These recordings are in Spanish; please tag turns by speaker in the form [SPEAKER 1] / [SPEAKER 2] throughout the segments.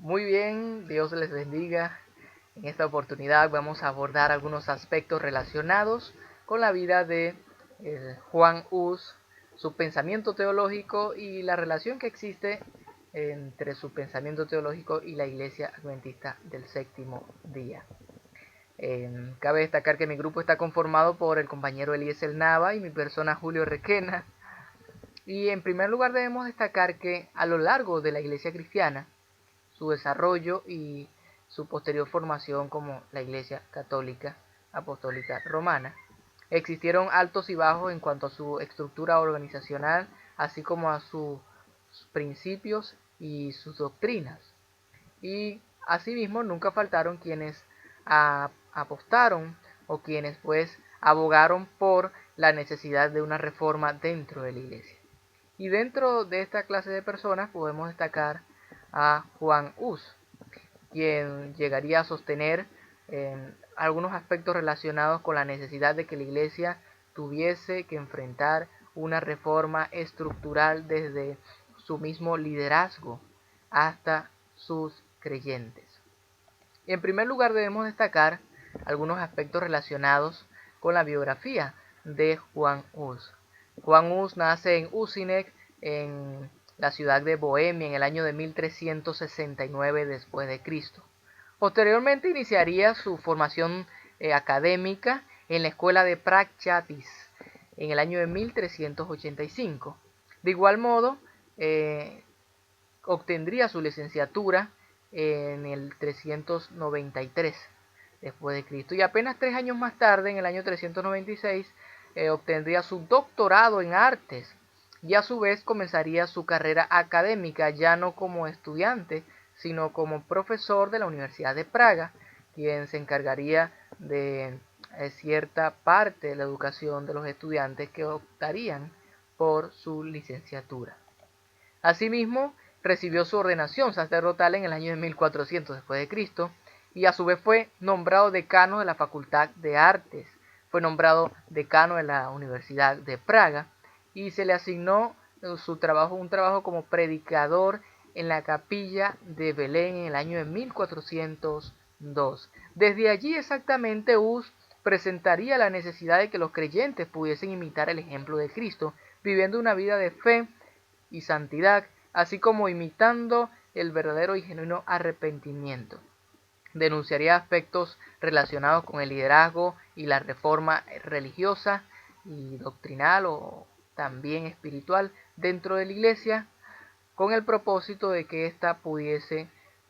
[SPEAKER 1] Muy bien, Dios les bendiga. En esta oportunidad vamos a abordar algunos aspectos relacionados con la vida de Juan Hus, su pensamiento teológico y la relación que existe entre su pensamiento teológico y la Iglesia Adventista del Séptimo Día. Cabe destacar que mi grupo está conformado por el compañero Eliezer Nava y mi persona Julio Requena. Y en primer lugar debemos destacar que a lo largo de la Iglesia cristiana, su desarrollo y su posterior formación como la Iglesia Católica Apostólica Romana. Existieron altos y bajos en cuanto a su estructura organizacional, así como a sus principios y sus doctrinas. Y asimismo nunca faltaron quienes apostaron o quienes pues abogaron por la necesidad de una reforma dentro de la Iglesia. Y dentro de esta clase de personas podemos destacar a Juan Hus, quien llegaría a sostener algunos aspectos relacionados con la necesidad de que la Iglesia tuviese que enfrentar una reforma estructural desde su mismo liderazgo hasta sus creyentes. En primer lugar debemos destacar algunos aspectos relacionados con la biografía de Juan Hus. Juan Hus nace en Husinec, en la ciudad de Bohemia, en el año de 1369 después de Cristo. Posteriormente iniciaría su formación académica en la escuela de Praxedis en el año de 1385. De igual modo, obtendría su licenciatura en el 393 después de Cristo, y apenas 3 años más tarde, en el año 396, obtendría su doctorado en artes y a su vez comenzaría su carrera académica, ya no como estudiante, sino como profesor de la Universidad de Praga, quien se encargaría de cierta parte de la educación de los estudiantes que optarían por su licenciatura. Asimismo, recibió su ordenación sacerdotal en el año de 1400 después de Cristo y a su vez fue nombrado decano de la Facultad de Artes, fue nombrado decano de la Universidad de Praga y se le asignó un trabajo como predicador en la capilla de Belén en el año de 1402. Desde allí exactamente Hus presentaría la necesidad de que los creyentes pudiesen imitar el ejemplo de Cristo, viviendo una vida de fe y santidad, así como imitando el verdadero y genuino arrepentimiento. Denunciaría aspectos relacionados con el liderazgo y la reforma religiosa y doctrinal o también espiritual dentro de la Iglesia, con el propósito de que ésta pudiese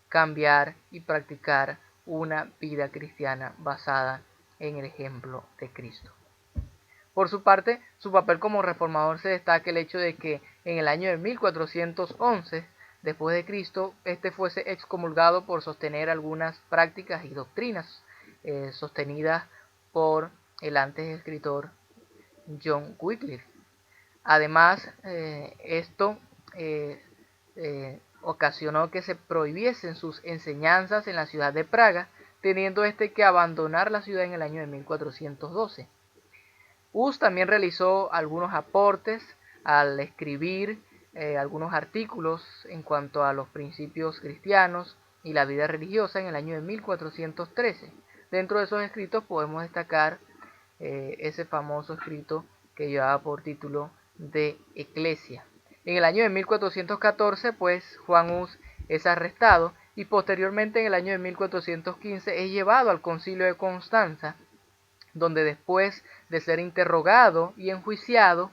[SPEAKER 1] cambiar y practicar una vida cristiana basada en el ejemplo de Cristo. Por su parte, su papel como reformador se destaca el hecho de que en el año de 1411 después de Cristo, este fuese excomulgado por sostener algunas prácticas y doctrinas sostenidas por el antes escritor John Wycliffe. Además, esto ocasionó que se prohibiesen sus enseñanzas en la ciudad de Praga, teniendo este que abandonar la ciudad en el año de 1412. Hus también realizó algunos aportes al escribir algunos artículos en cuanto a los principios cristianos y la vida religiosa en el año de 1413. Dentro de esos escritos podemos destacar ese famoso escrito que llevaba por título de Eclesia. En el año de 1414, pues, Juan Hus es arrestado y posteriormente en el año de 1415 es llevado al concilio de Constanza, donde después de ser interrogado y enjuiciado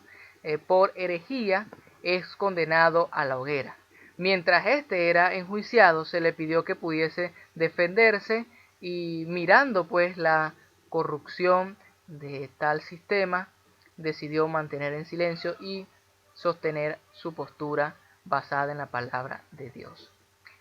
[SPEAKER 1] por herejía, es condenado a la hoguera. Mientras este era enjuiciado, se le pidió que pudiese defenderse y mirando pues la corrupción de tal sistema, decidió mantener en silencio y sostener su postura basada en la palabra de Dios.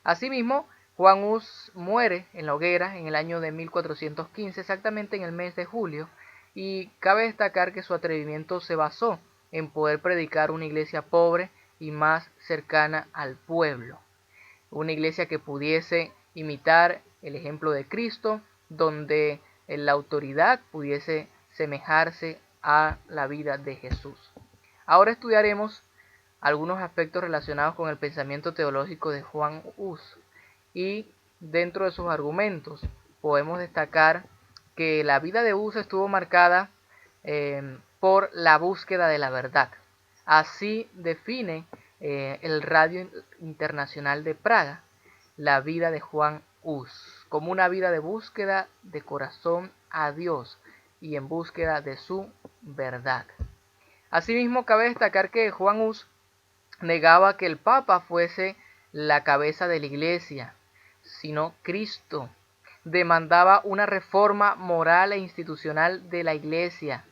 [SPEAKER 1] Asimismo, Juan Hus muere en la hoguera en el año de 1415, exactamente en el mes de julio, y cabe destacar que su atrevimiento se basó en poder predicar una iglesia pobre y más cercana al pueblo, una iglesia que pudiese imitar el ejemplo de Cristo, donde la autoridad pudiese semejarse a la vida de Jesús. Ahora estudiaremos algunos aspectos relacionados con el pensamiento teológico de Juan Hus y dentro de sus argumentos podemos destacar que la vida de Hus estuvo marcada por la búsqueda de la verdad. Así define el Radio Internacional de Praga la vida de Juan Hus como una vida de búsqueda de corazón a Dios y en búsqueda de su verdad. Asimismo, cabe destacar que Juan Hus negaba que el Papa fuese la cabeza de la Iglesia, sino Cristo. Demandaba una reforma moral e institucional de la Iglesia,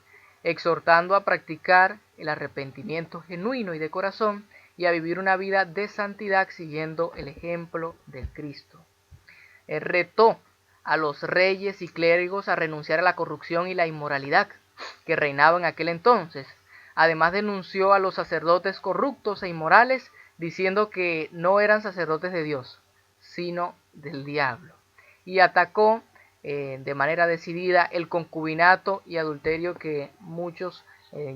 [SPEAKER 1] exhortando a practicar el arrepentimiento genuino y de corazón y a vivir una vida de santidad siguiendo el ejemplo de Cristo. Retó a los reyes y clérigos a renunciar a la corrupción y la inmoralidad que reinaba en aquel entonces. Además denunció a los sacerdotes corruptos e inmorales, diciendo que no eran sacerdotes de Dios, sino del diablo. Y atacó de manera decidida el concubinato y adulterio que muchos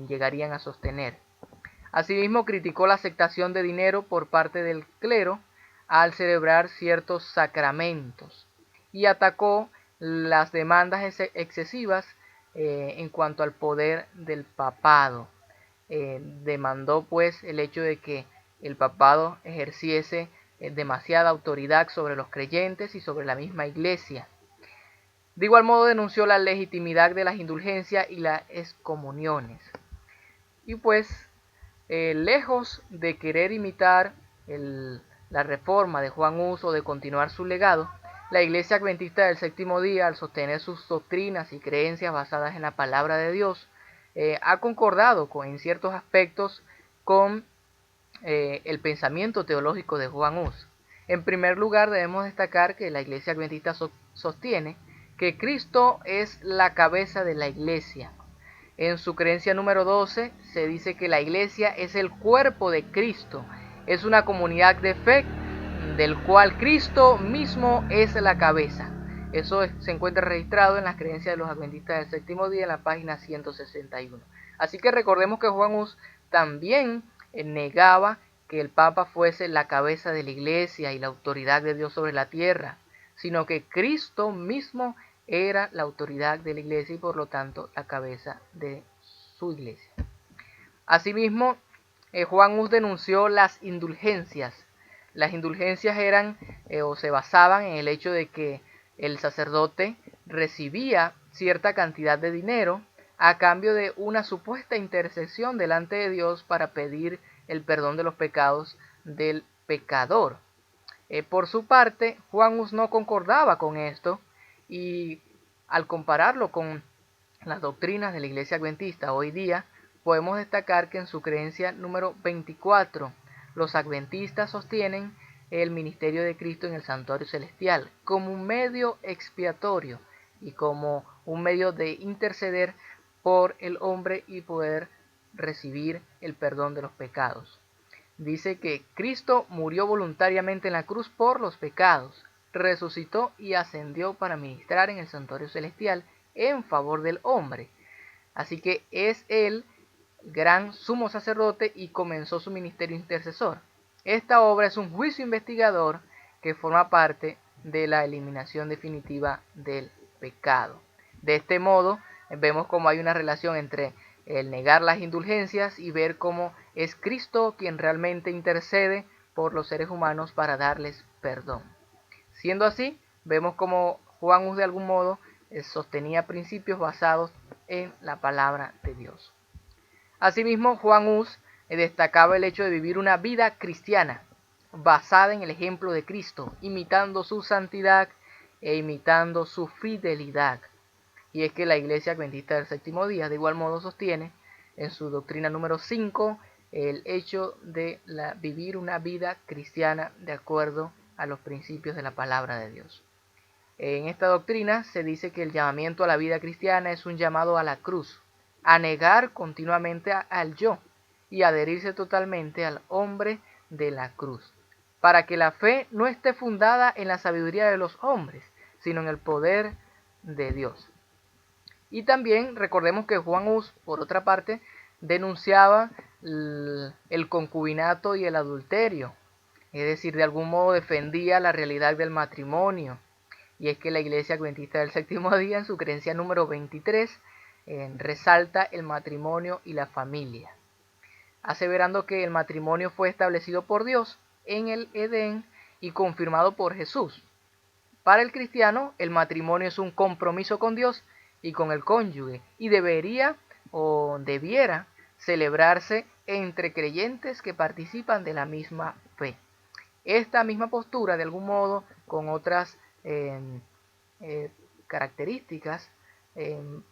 [SPEAKER 1] llegarían a sostener. Asimismo, criticó la aceptación de dinero por parte del clero al celebrar ciertos sacramentos y atacó las demandas excesivas en cuanto al poder del papado. Demandó pues el hecho de que el papado ejerciese demasiada autoridad sobre los creyentes y sobre la misma iglesia. De igual modo denunció la legitimidad de las indulgencias y las excomuniones. Y pues, lejos de querer imitar la reforma de Juan Hus o de continuar su legado, la Iglesia Adventista del Séptimo Día, al sostener sus doctrinas y creencias basadas en la palabra de Dios, ha concordado en ciertos aspectos con el pensamiento teológico de Juan Hus. En primer lugar, debemos destacar que la Iglesia Adventista sostiene que Cristo es la cabeza de la Iglesia. En su creencia número 12 se dice que la Iglesia es el cuerpo de Cristo, es una comunidad de fe del cual Cristo mismo es la cabeza. Eso se encuentra registrado en las creencias de los adventistas del séptimo día en la página 161. Así que recordemos que Juan Hus también negaba que el Papa fuese la cabeza de la Iglesia y la autoridad de Dios sobre la tierra, sino que Cristo mismo era la autoridad de la Iglesia y por lo tanto la cabeza de su Iglesia. Asimismo, Juan Hus denunció las indulgencias. Las indulgencias eran o se basaban en el hecho de que el sacerdote recibía cierta cantidad de dinero a cambio de una supuesta intercesión delante de Dios para pedir el perdón de los pecados del pecador. Por su parte, Juan Hus no concordaba con esto y al compararlo con las doctrinas de la Iglesia Adventista hoy día, podemos destacar que en su creencia número 24, los adventistas sostienen el ministerio de Cristo en el santuario celestial como un medio expiatorio y como un medio de interceder por el hombre y poder recibir el perdón de los pecados. Dice que Cristo murió voluntariamente en la cruz por los pecados, resucitó y ascendió para ministrar en el santuario celestial en favor del hombre. Así que es el gran sumo sacerdote y comenzó su ministerio intercesor. Esta obra es un juicio investigador que forma parte de la eliminación definitiva del pecado. De este modo, vemos cómo hay una relación entre el negar las indulgencias y ver cómo es Cristo quien realmente intercede por los seres humanos para darles perdón. Siendo así, vemos cómo Juan Hus de algún modo sostenía principios basados en la palabra de Dios. Asimismo, Juan Hus destacaba el hecho de vivir una vida cristiana basada en el ejemplo de Cristo, imitando su santidad e imitando su fidelidad. Y es que la Iglesia Adventista del Séptimo Día de igual modo sostiene en su doctrina número 5 el hecho de vivir una vida cristiana de acuerdo a los principios de la palabra de Dios. En esta doctrina se dice que el llamamiento a la vida cristiana es un llamado a la cruz, a negar continuamente al yo y adherirse totalmente al hombre de la cruz, para que la fe no esté fundada en la sabiduría de los hombres, sino en el poder de Dios. Y también recordemos que Juan Hus, por otra parte, denunciaba el concubinato y el adulterio. Es decir, de algún modo defendía la realidad del matrimonio. Y es que la Iglesia Adventista del Séptimo Día, en su creencia número 23, resalta el matrimonio y la familia, aseverando que el matrimonio fue establecido por Dios en el Edén y confirmado por Jesús. Para el cristiano, el matrimonio es un compromiso con Dios y con el cónyuge, y debería o debiera celebrarse entre creyentes que participan de la misma fe. Esta misma postura, de algún modo, con otras características,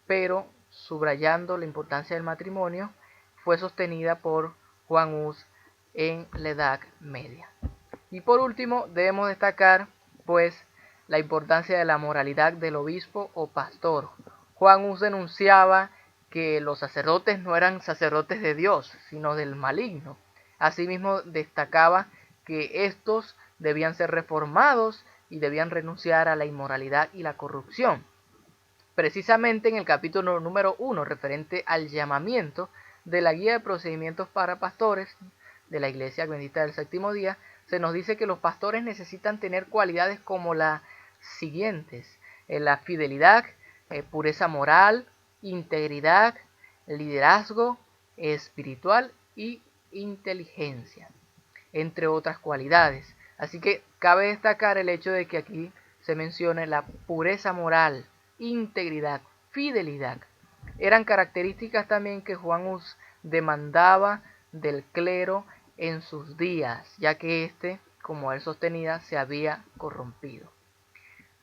[SPEAKER 1] pero subrayando la importancia del matrimonio, fue sostenida por Juan Hus en la Edad Media. Y por último, debemos destacar, pues, la importancia de la moralidad del obispo o pastor. Juan Hus denunciaba que los sacerdotes no eran sacerdotes de Dios, sino del maligno. Asimismo, destacaba que estos debían ser reformados y debían renunciar a la inmoralidad y la corrupción. Precisamente en el capítulo número 1, referente al llamamiento de la guía de procedimientos para pastores de la Iglesia Adventista del Séptimo Día, se nos dice que los pastores necesitan tener cualidades como las siguientes: la fidelidad, pureza moral, integridad, liderazgo espiritual y inteligencia, entre otras cualidades. Así que cabe destacar el hecho de que aquí se mencione la pureza moral, integridad, fidelidad. Eran características también que Juan Hus demandaba del clero en sus días, ya que éste, como él sostenía, se había corrompido.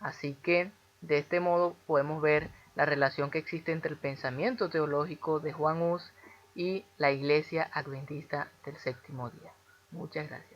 [SPEAKER 1] Así que de este modo podemos ver la relación que existe entre el pensamiento teológico de Juan Hus y la Iglesia Adventista del Séptimo Día. Muchas gracias.